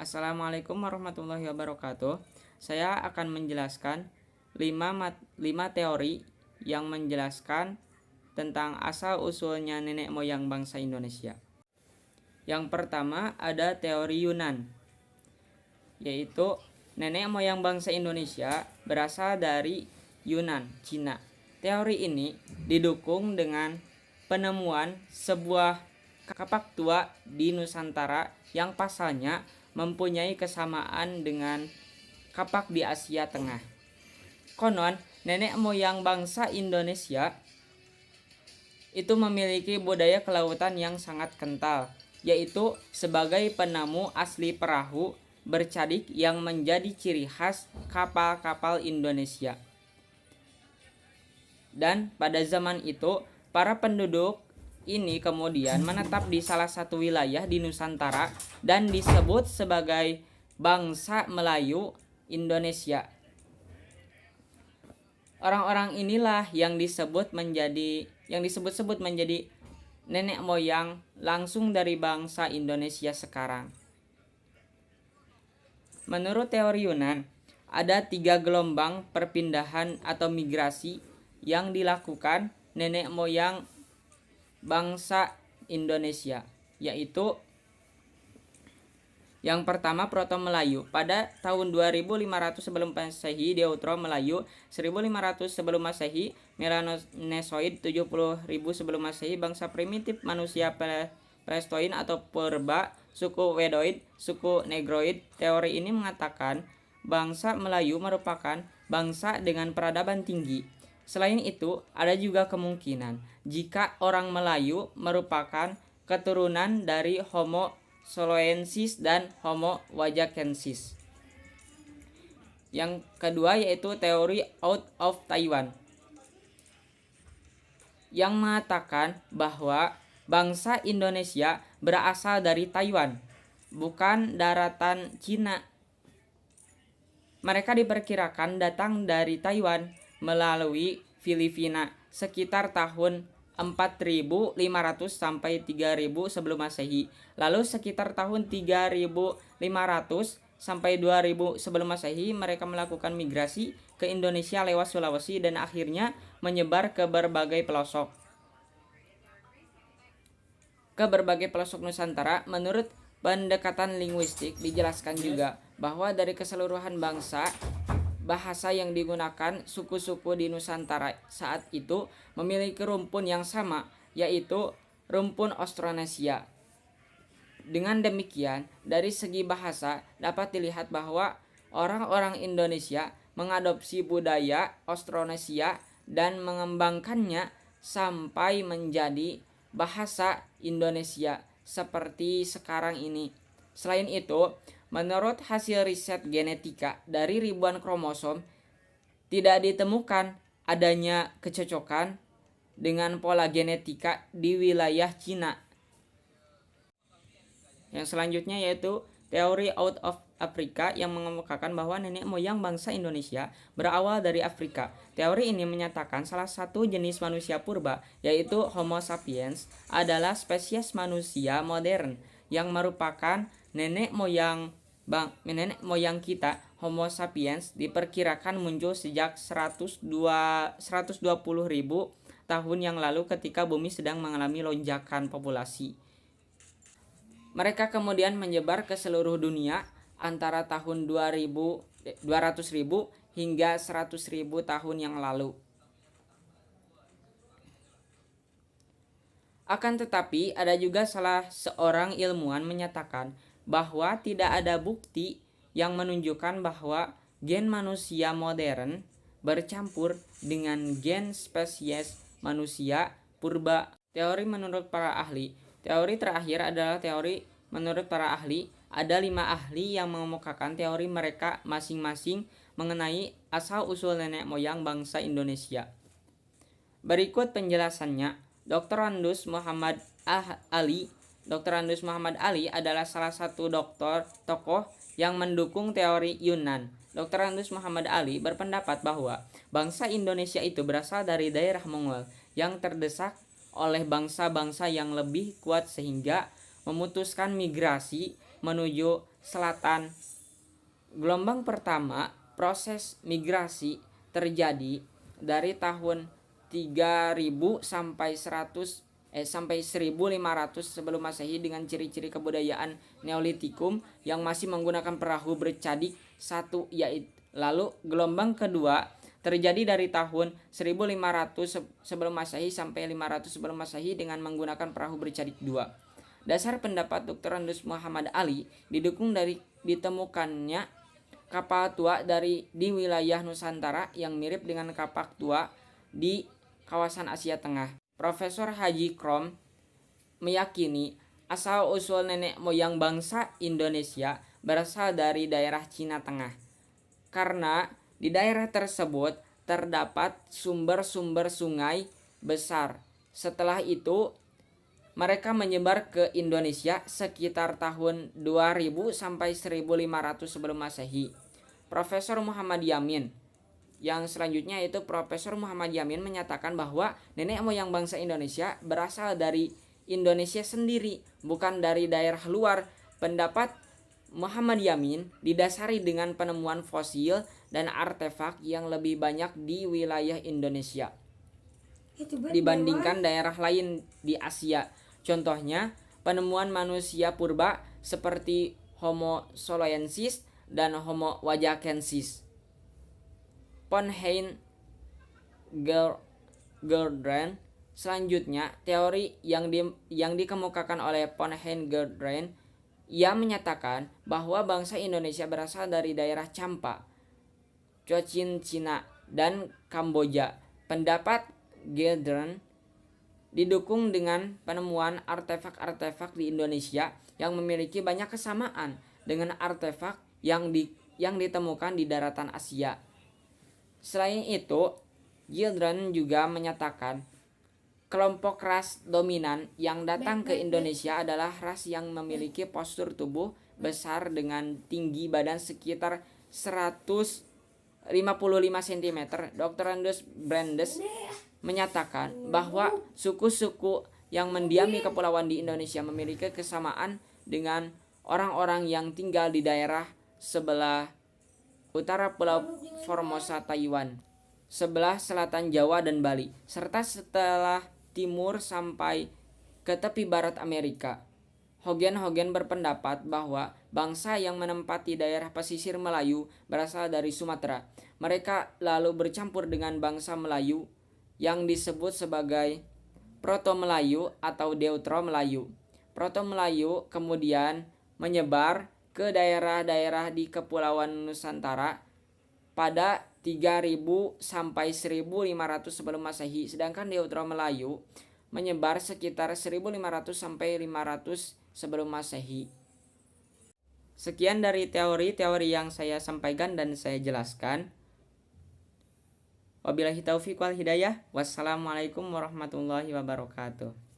Assalamualaikum warahmatullahi wabarakatuh. Saya akan menjelaskan 5 teori yang menjelaskan tentang asal-usulnya nenek moyang bangsa Indonesia. Yang pertama ada teori Yunan, yaitu nenek moyang bangsa Indonesia berasal dari Yunan, Cina. Teori ini didukung dengan penemuan sebuah kapak tua di Nusantara yang pasalnya mempunyai kesamaan dengan kapak di Asia Tengah. Konon, nenek moyang bangsa Indonesia itu memiliki budaya kelautan yang sangat kental, yaitu sebagai penemu asli perahu bercadik yang menjadi ciri khas kapal-kapal Indonesia. Dan pada zaman itu, para penduduk ini kemudian menetap di salah satu wilayah di Nusantara dan disebut sebagai bangsa Melayu Indonesia. Orang-orang inilah yang disebut-sebut menjadi nenek moyang langsung dari bangsa Indonesia sekarang. Menurut teori Yunan, ada 3 gelombang perpindahan atau migrasi yang dilakukan nenek moyang bangsa Indonesia, yaitu yang pertama Proto-Melayu. Pada tahun 2500 sebelum Masehi, Deutero Melayu. 1500 sebelum Masehi, Melanonesoid. 70.000 sebelum Masehi, bangsa primitif manusia Pleistoin atau Purba, suku Wedoid, suku Negroid. Teori ini mengatakan bangsa Melayu merupakan bangsa dengan peradaban tinggi. Selain itu, ada juga kemungkinan jika orang Melayu merupakan keturunan dari Homo soloensis dan Homo wajakensis. Yang kedua yaitu teori out of Taiwan, yang mengatakan bahwa bangsa Indonesia berasal dari Taiwan, bukan daratan Cina. Mereka diperkirakan datang dari Taiwan melalui Filipina sekitar tahun 4.500 sampai 3.000 sebelum Masehi. Lalu sekitar tahun 3.500 sampai 2.000 sebelum Masehi mereka melakukan migrasi ke Indonesia lewat Sulawesi dan akhirnya menyebar ke berbagai pelosok Nusantara. Menurut pendekatan linguistik dijelaskan juga bahwa dari keseluruhan bahasa yang digunakan suku-suku di Nusantara saat itu memiliki rumpun yang sama, yaitu rumpun Austronesia. Dengan demikian, dari segi bahasa dapat dilihat bahwa orang-orang Indonesia mengadopsi budaya Austronesia dan mengembangkannya sampai menjadi bahasa Indonesia seperti sekarang ini. Selain itu, menurut hasil riset genetika dari ribuan kromosom, tidak ditemukan adanya kecocokan dengan pola genetika di wilayah Cina. Yang selanjutnya yaitu teori out of Africa yang mengemukakan bahwa nenek moyang bangsa Indonesia berawal dari Afrika. Teori ini menyatakan salah satu jenis manusia purba, yaitu Homo sapiens, adalah spesies manusia modern yang merupakan nenek moyang kita. Homo sapiens diperkirakan muncul sejak 120.000 tahun yang lalu ketika bumi sedang mengalami lonjakan populasi. Mereka kemudian menyebar ke seluruh dunia antara tahun 200.000 hingga 100.000 tahun yang lalu. Akan tetapi, ada juga salah seorang ilmuwan menyatakan bahwa tidak ada bukti yang menunjukkan bahwa gen manusia modern bercampur dengan gen spesies manusia purba. Teori menurut para ahli. Teori terakhir adalah teori menurut para ahli. Ada 5 ahli yang mengemukakan teori mereka masing-masing mengenai asal-usul nenek moyang bangsa Indonesia. Berikut penjelasannya. Dr. Andus Muhammad Ali adalah salah satu tokoh yang mendukung teori Yunan. Dr. Andus Muhammad Ali berpendapat bahwa bangsa Indonesia itu berasal dari daerah Mongol yang terdesak oleh bangsa-bangsa yang lebih kuat sehingga memutuskan migrasi menuju selatan. Gelombang pertama proses migrasi terjadi dari tahun 3000 sampai 1500 sebelum Masehi dengan ciri-ciri kebudayaan Neolitikum yang masih menggunakan perahu bercadik satu yaitu. Lalu gelombang kedua terjadi dari tahun 1500 sebelum Masehi sampai 500 sebelum Masehi dengan menggunakan perahu bercadik dua. Dasar pendapat Dr. Andus Muhammad Ali didukung dari ditemukannya kapal tua di wilayah Nusantara yang mirip dengan kapal tua di kawasan Asia Tengah. Profesor Haji Krom meyakini asal-usul nenek moyang bangsa Indonesia berasal dari daerah Cina Tengah. Karena di daerah tersebut terdapat sumber-sumber sungai besar. Setelah itu mereka menyebar ke Indonesia sekitar tahun 2000 sampai 1500 sebelum Masehi. Profesor Muhammad Yamin yang selanjutnya itu Profesor Muhammad Yamin menyatakan bahwa nenek moyang bangsa Indonesia berasal dari Indonesia sendiri, bukan dari daerah luar. Pendapat Muhammad Yamin didasari dengan penemuan fosil dan artefak yang lebih banyak di wilayah Indonesia dibandingkan daerah lain di Asia. Contohnya, penemuan manusia purba seperti Homo soloensis dan Homo wajakensis. Ponheim Gerdren. Selanjutnya, teori yang dikemukakan oleh Ponheim Gerdren, ia menyatakan bahwa bangsa Indonesia berasal dari daerah Champa, Cochin, Cina, dan Kamboja. Pendapat Gerdren didukung dengan penemuan artefak-artefak di Indonesia yang memiliki banyak kesamaan dengan artefak yang ditemukan di daratan Asia. Selain itu, Gildran juga menyatakan kelompok ras dominan yang datang ke Indonesia adalah ras yang memiliki postur tubuh besar dengan tinggi badan sekitar 155 cm. Dr. Andus Brandes menyatakan bahwa suku-suku yang mendiami kepulauan di Indonesia memiliki kesamaan dengan orang-orang yang tinggal di daerah sebelah utara Pulau Formosa Taiwan, sebelah selatan Jawa dan Bali, serta setelah timur sampai ke tepi barat Amerika. Hogen berpendapat bahwa bangsa yang menempati daerah pesisir Melayu berasal dari Sumatera. Mereka lalu bercampur dengan bangsa Melayu yang disebut sebagai Proto-Melayu atau Deutero-Melayu. Proto-Melayu kemudian menyebar ke daerah-daerah di Kepulauan Nusantara pada 3000 sampai 1500 sebelum Masehi, sedangkan Deutero-Melayu menyebar sekitar 1500 sampai 500 sebelum Masehi. Sekian dari teori-teori yang saya sampaikan dan saya jelaskan. Wabillahi taufiq wal hidayah. Wassalamualaikum warahmatullahi wabarakatuh.